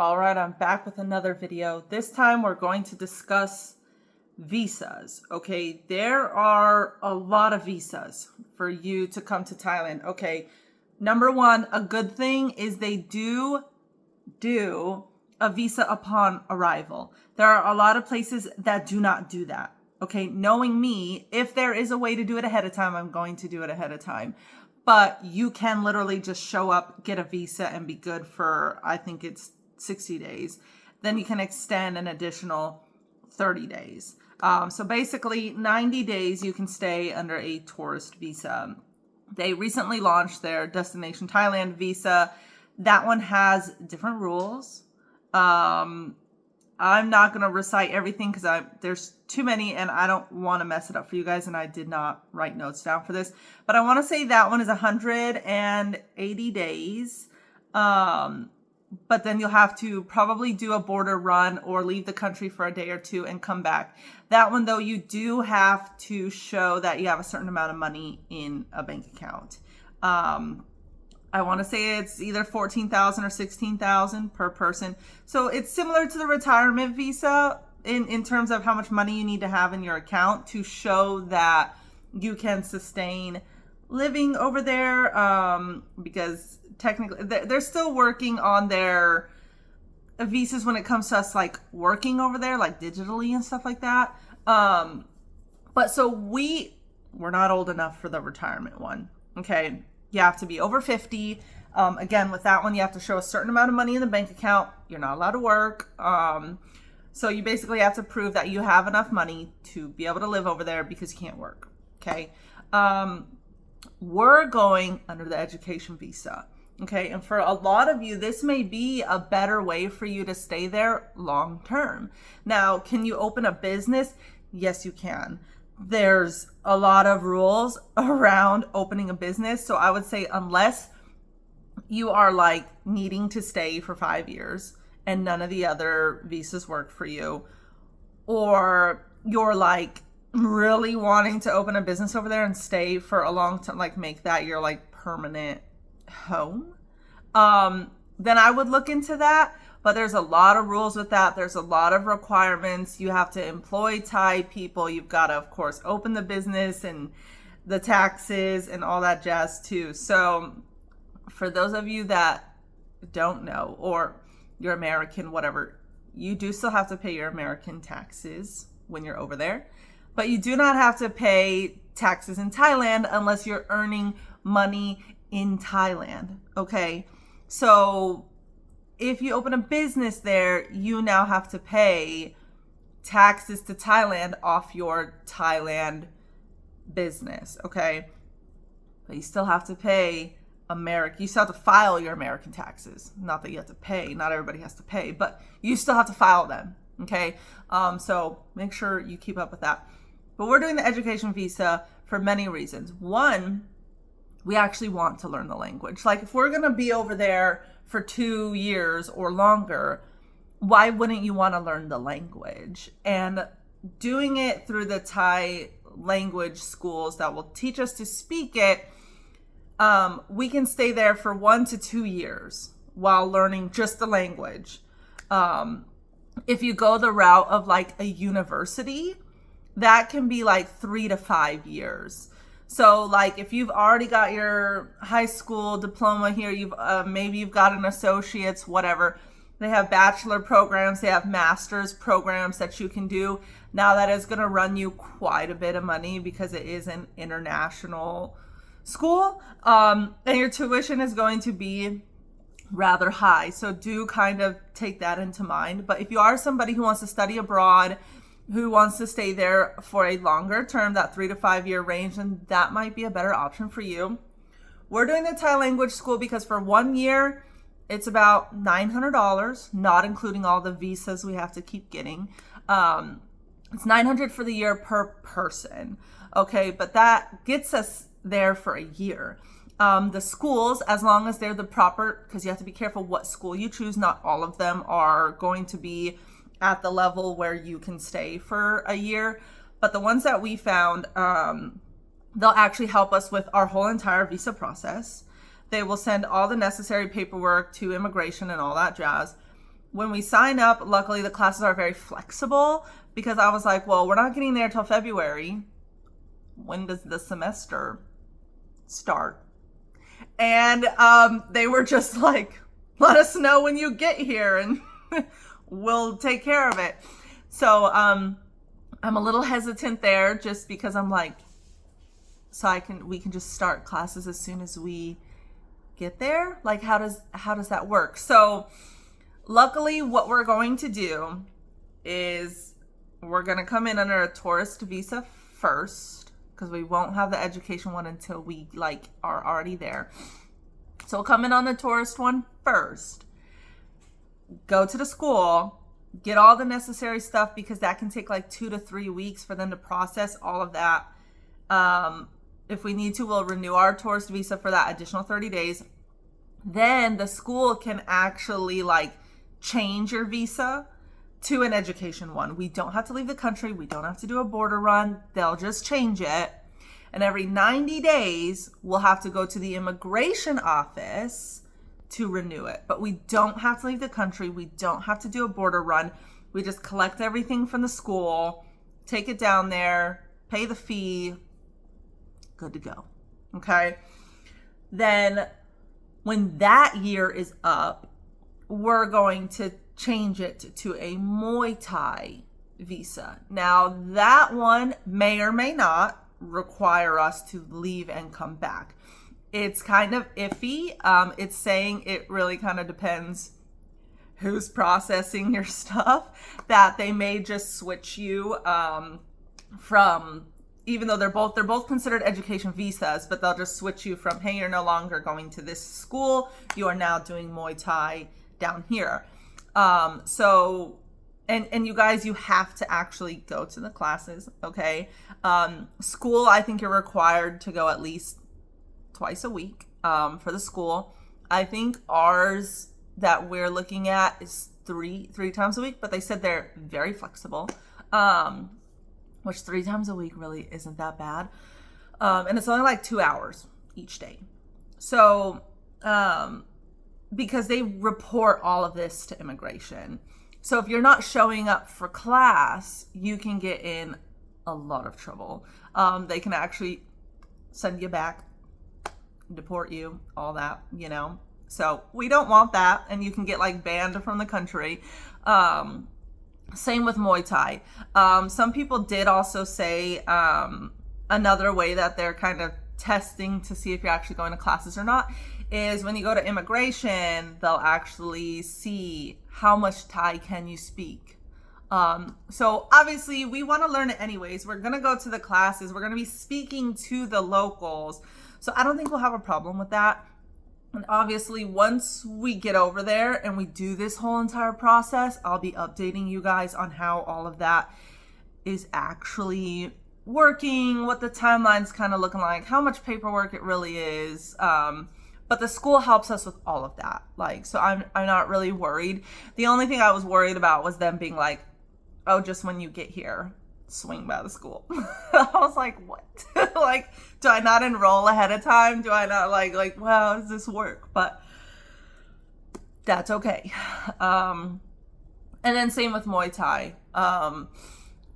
All right, I'm back with another video. This time we're going to discuss visas. Okay, there are a lot of visas for you to come to Thailand. Okay, number one, a good thing is they do a visa upon arrival. There are a lot of places that do not do that. Okay, knowing me, if there is a way to do it ahead of time, I'm going to do it ahead of time. But you can literally just show up, get a visa, and be good for, I think it's 60 days. Then you can extend an additional 30 days. So basically 90 days you can stay under a tourist visa. They recently launched their Destination Thailand visa. That one has different rules. I'm not going to recite everything because there's too many and I don't want to mess it up for you guys, and I did not write notes down for this. But I want to say that one is 180 days. But then you'll have to probably do a border run or leave the country for a day or two and come back. That one, though, you do have to show that you have a certain amount of money in a bank account. I want to say it's either 14,000 or 16,000 per person. So it's similar to the retirement visa in terms of how much money you need to have in your account to show that you can sustain living over there, because technically they're still working on their visas when it comes to us like working over there, like digitally and stuff like that. But so we're not old enough for the retirement one. Okay. You have to be over 50. Again, with that one, you have to show a certain amount of money in the bank account. You're not allowed to work. So you basically have to prove that you have enough money to be able to live over there because you can't work. Okay. We're going under the education visa. Okay. And for a lot of you, this may be a better way for you to stay there long term. Now, can you open a business? Yes, you can. There's a lot of rules around opening a business. So I would say unless you are like needing to stay for 5 years and none of the other visas work for you, or you're like really wanting to open a business over there and stay for a long time, like make that your like permanent home, then I would look into that. But there's a lot of rules with that. There's a lot of requirements. You have to employ Thai people. You've got to, of course, open the business and the taxes and all that jazz too. So for those of you that don't know, or you're American, whatever, you do still have to pay your American taxes when you're over there. But you do not have to pay taxes in Thailand unless you're earning money in Thailand. Okay. So if you open a business there, you now have to pay taxes to Thailand off your Thailand business, okay? But you still have to pay you still have to file your American taxes. Not that you have to pay, not everybody has to pay, but you still have to file them, okay? So make sure you keep up with that. But we're doing the education visa for many reasons. One, we actually want to learn the language. Like if we're gonna be over there for 2 years or longer, why wouldn't you want to learn the language? And doing it through the Thai language schools that will teach us to speak it, we can stay there for 1 to 2 years while learning just the language. If you go the route of like a university, that can be like 3 to 5 years. So like if you've already got your high school diploma here, maybe you've got an associate's, whatever. They have bachelor programs, they have master's programs that you can do. Now that is going to run you quite a bit of money because it is an international school, and your tuition is going to be rather high. So do kind of take that into mind. But if you are somebody who wants to study abroad, who wants to stay there for a longer term, that 3 to 5 year range, and that might be a better option for you. We're doing the Thai language school because for 1 year, it's about $900, not including all the visas we have to keep getting. It's $900 for the year per person. Okay, but that gets us there for a year. The schools, as long as they're the proper, because you have to be careful what school you choose. Not all of them are going to be at the level where you can stay for a year. But the ones that we found, they'll actually help us with our whole entire visa process. They will send all the necessary paperwork to immigration and all that jazz. when we sign up, luckily the classes are very flexible, because I was like, well, we're not getting there till February. When does the semester start? And they were just like, let us know when you get here and we'll take care of it. So I'm a little hesitant there, just because I'm like, so we can just start classes as soon as we get there. Like, how does that work? So luckily what we're going to do is we're going to come in under a tourist visa first, because we won't have the education one until we are already there. So we'll come in on the tourist one first, go to the school, get all the necessary stuff, because that can take 2 to 3 weeks for them to process all of that. If we need to, we'll renew our tourist visa for that additional 30 days. Then the school can actually change your visa to an education one. We don't have to leave the country. We don't have to do a border run. They'll just change it. And every 90 days, we'll have to go to the immigration office to renew it. But we don't have to leave the country. We don't have to do a border run. We just collect everything from the school, take it down there, pay the fee, good to go. Okay? Then when that year is up, we're going to change it to a Muay Thai visa. Now, that one may or may not require us to leave and come back. It's kind of iffy. It's saying it really kind of depends who's processing your stuff, that they may just switch you from, even though they're both considered education visas, but they'll just switch you from, hey, you're no longer going to this school, you are now doing Muay Thai down here. So, and you guys, you have to actually go to the classes, okay? School, I think you're required to go at least twice a week for the school. I think ours that we're looking at is three times a week, but they said they're very flexible, which 3 times a week really isn't that bad. And it's only 2 hours each day. So, because they report all of this to immigration. So if you're not showing up for class, you can get in a lot of trouble. They can actually send you back, deport you, all that, So we don't want that, and you can get banned from the country. Same with Muay Thai. Some people did also say another way that they're kind of testing to see if you're actually going to classes or not is when you go to immigration, they'll actually see how much Thai can you speak. So obviously we want to learn it anyways. We're going to go to the classes. We're going to be speaking to the locals. So I don't think we'll have a problem with that. And obviously once we get over there and we do this whole entire process, I'll be updating you guys on how all of that is actually working, what the timeline's kind of looking like, how much paperwork it really is. But the school helps us with all of that. So I'm not really worried. The only thing I was worried about was them being like, oh, just when you get here, swing by the school. I was like, what? Do I not enroll ahead of time? Do I not wow, does this work? But that's okay. And then same with Muay Thai.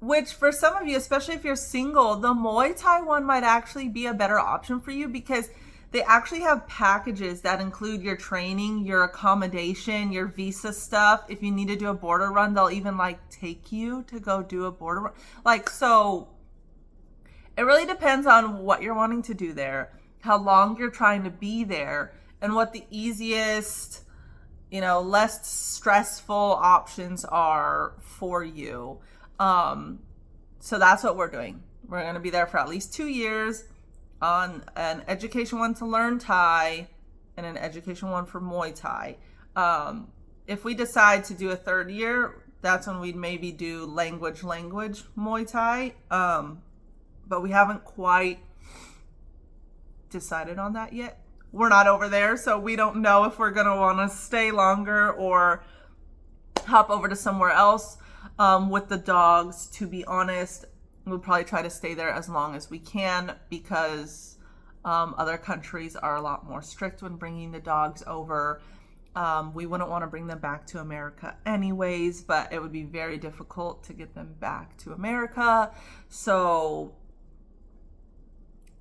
Which for some of you, especially if you're single, the Muay Thai one might actually be a better option for you, because they actually have packages that include your training, your accommodation, your visa stuff. If you need to do a border run, they'll even take you to go do a border run. So it really depends on what you're wanting to do there, how long you're trying to be there, and what the easiest, less stressful options are for you. So that's what we're doing. We're going to be there for at least 2 years on an education one to learn Thai and an education one for Muay Thai. If we decide to do a 3rd year, that's when we'd maybe do language Muay Thai. But we haven't quite decided on that yet. We're not over there, so we don't know if we're going to want to stay longer or hop over to somewhere else. With the dogs, to be honest, we'll probably try to stay there as long as we can, because other countries are a lot more strict when bringing the dogs over. We wouldn't want to bring them back to America anyways, but it would be very difficult to get them back to America. So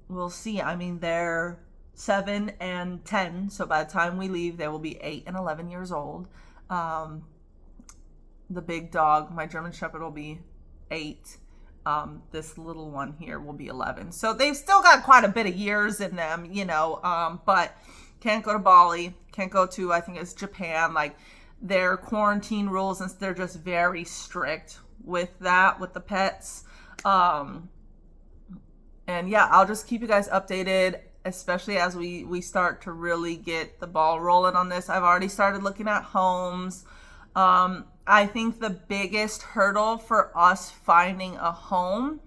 we'll see. I mean, they're 7 and 10. So by the time we leave, they will be 8 and 11 years old. The big dog, my German Shepherd, will be 8. This little one here will be 11. So they've still got quite a bit of years in them, you know, but can't go to Bali, can't go to, I think it's Japan. Like, their quarantine rules, and they're just very strict with that, with the pets. And yeah, I'll just keep you guys updated, especially as we start to really get the ball rolling on this. I've already started looking at homes. I think the biggest hurdle for us finding a home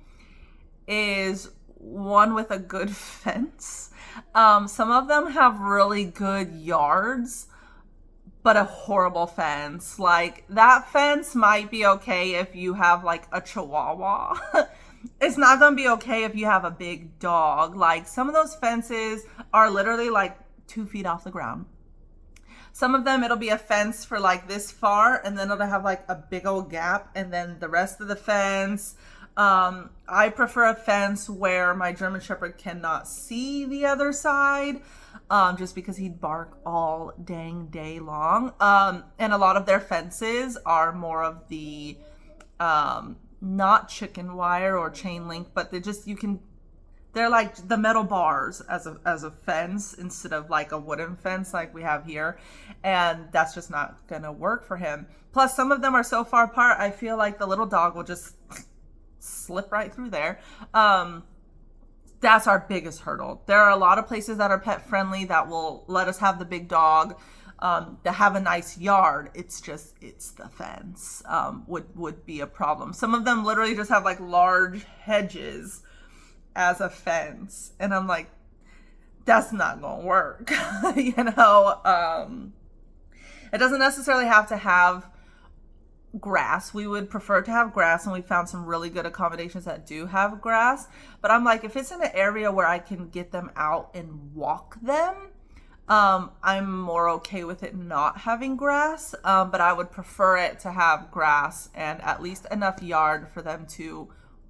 is one with a good fence. Some of them have really good yards, but a horrible fence. Like, that fence might be okay if you have like a Chihuahua. It's not going to be okay if you have a big dog. Like, some of those fences are literally like 2 feet off the ground. Some of them, it'll be a fence for like this far, and then it'll have like a big old gap, and then the rest of the fence. I prefer a fence where my German Shepherd cannot see the other side, just because he'd bark all dang day long. And a lot of their fences are more of the, not chicken wire or chain link, but they're like the metal bars as a fence instead of like a wooden fence like we have here. And that's just not gonna work for him. Plus, some of them are so far apart, I feel like the little dog will just slip right through there. That's our biggest hurdle. There are a lot of places that are pet friendly that will let us have the big dog, to have a nice yard. It's the fence, would be a problem. Some of them literally just have like large hedges as a fence, and I'm like, that's not gonna work. You know, it doesn't necessarily have to have grass. We would prefer to have grass, and we found some really good accommodations that do have grass. But I'm like, if it's in an area where I can get them out and walk them, I'm more okay with it not having grass. But I would prefer it to have grass and at least enough yard for them to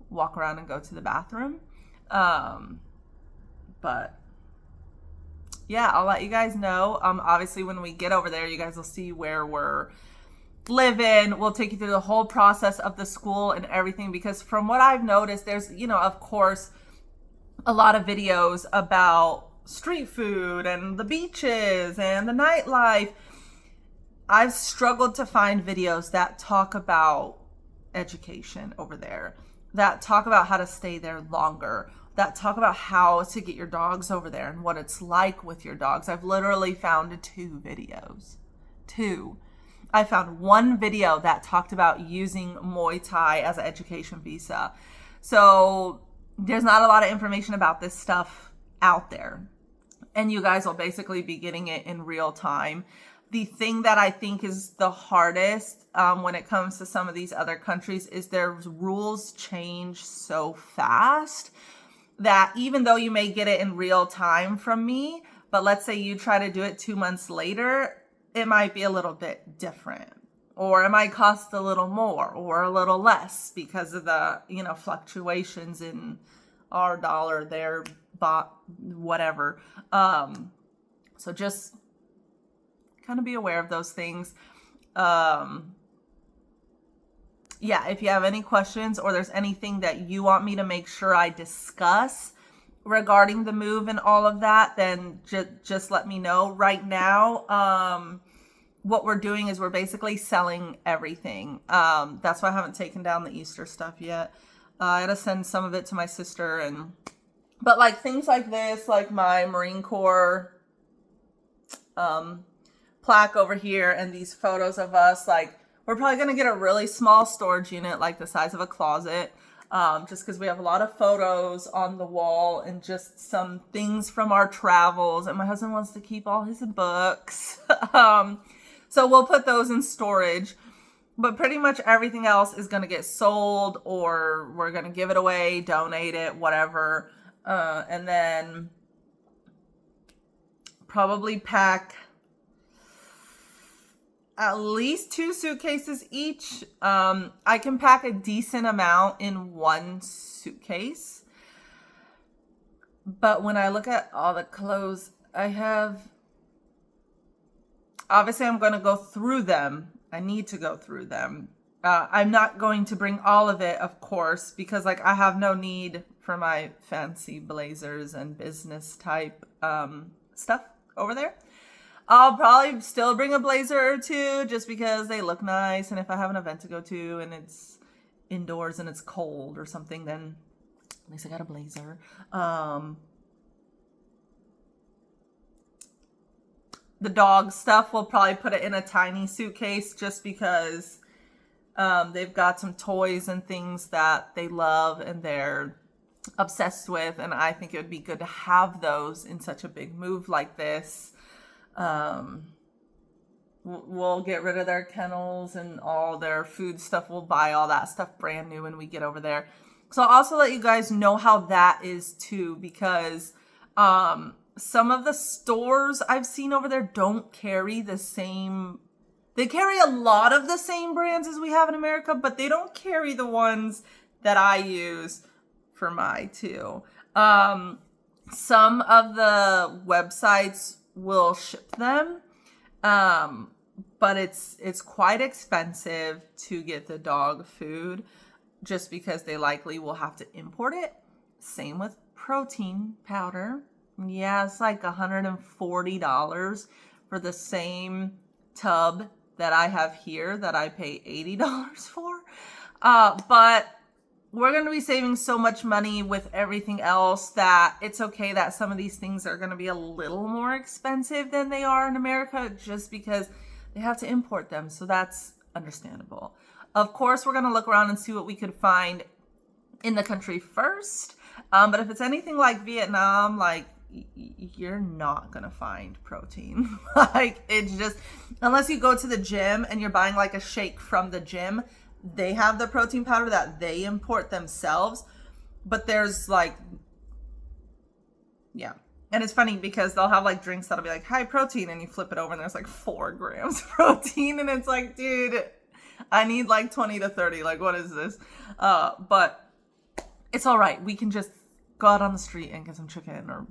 walk around and go to the bathroom. But yeah, I'll let you guys know. Obviously when we get over there, you guys will see where we're living. We'll take you through the whole process of the school and everything, because from what I've noticed, there's, you know, of course, a lot of videos about street food and the beaches and the nightlife. I've struggled to find videos that talk about education over there, that talk about how to stay there longer, that talk about how to get your dogs over there and what it's like with your dogs. I've literally found 2 videos. 2. I found one video that talked about using Muay Thai as an education visa. So there's not a lot of information about this stuff out there. And you guys will basically be getting it in real time. The thing that I think is the hardest when it comes to some of these other countries is their rules change so fast that even though you may get it in real time from me, but let's say you try to do it 2 months later, it might be a little bit different, or it might cost a little more or a little less because of the, you know, fluctuations in our dollar, their baht, whatever. So just kind of be aware of those things. Yeah, if you have any questions or there's anything that you want me to make sure I discuss regarding the move and all of that, then just let me know. Right now, what we're doing is we're basically selling everything. That's why I haven't taken down the Easter stuff yet. I gotta send some of it to my sister, but like things like this, like my Marine Corps plaque over here and these photos of us, like we're probably going to get a really small storage unit, like the size of a closet, just because we have a lot of photos on the wall and just some things from our travels. And my husband wants to keep all his books. So we'll put those in storage. But pretty much everything else is going to get sold, or we're going to give it away, donate it, whatever. And then probably pack at least 2 suitcases each. I can pack a decent amount in one suitcase. But when I look at all the clothes I have, obviously I'm going to go through them. I need to go through them. I'm not going to bring all of it, of course, because like I have no need for my fancy blazers and business type stuff over there. I'll probably still bring a blazer or two just because they look nice. And if I have an event to go to and it's indoors and it's cold or something, then at least I got a blazer. The dog stuff, we'll probably put it in a tiny suitcase just because they've got some toys and things that they love and they're obsessed with. And I think it would be good to have those in such a big move like this. We'll get rid of their kennels and all their food stuff. We'll buy all that stuff brand new when we get over there. So I'll also let you guys know how that is too, because some of the stores I've seen over there don't carry the same. They carry a lot of the same brands as we have in America, but they don't carry the ones that I use for my two. Some of the websites will ship them, but it's quite expensive to get the dog food just because they likely will have to import it. Same with protein powder. Yeah, it's like $140 for the same tub that I have here that I pay $80 for. But we're going to be saving so much money with everything else that it's okay that some of these things are going to be a little more expensive than they are in America just because they have to import them. So that's understandable. Of course, we're going to look around and see what we could find in the country first. But if it's anything like Vietnam, like you're not going to find protein. Like it's just, unless you go to the gym and you're buying like a shake from the gym, they have the protein powder that they import themselves. But there's like, yeah. And it's funny because they'll have like drinks that'll be like high protein and you flip it over and there's like 4 grams of protein. And it's like, dude, I need like 20 to 30. Like, what is this? But it's all right. We can just go out on the street and get some chicken or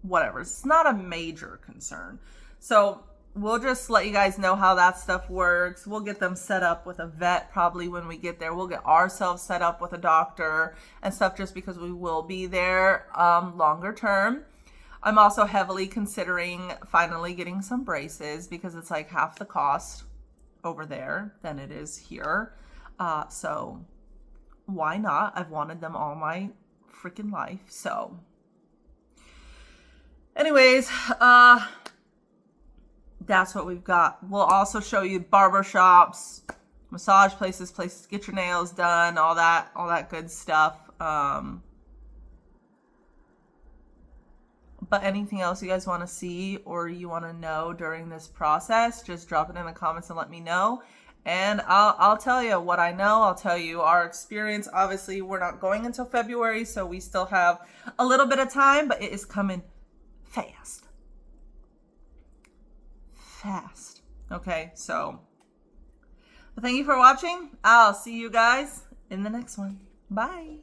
whatever. It's not a major concern. So we'll just let you guys know how that stuff works. We'll get them set up with a vet probably when we get there. We'll get ourselves set up with a doctor and stuff just because we will be there longer term. I'm also heavily considering finally getting some braces because it's like half the cost over there than it is here. So why not? I've wanted them all my freaking life. So anyways, that's what we've got. We'll also show you barber shops, massage places, places to get your nails done, all that good stuff. But anything else you guys want to see or you want to know during this process, just drop it in the comments and let me know. And I'll tell you what I know. I'll tell you our experience. Obviously, we're not going until February, so we still have a little bit of time, but it is coming fast. Okay, so thank you for watching. I'll see you guys in the next one. Bye.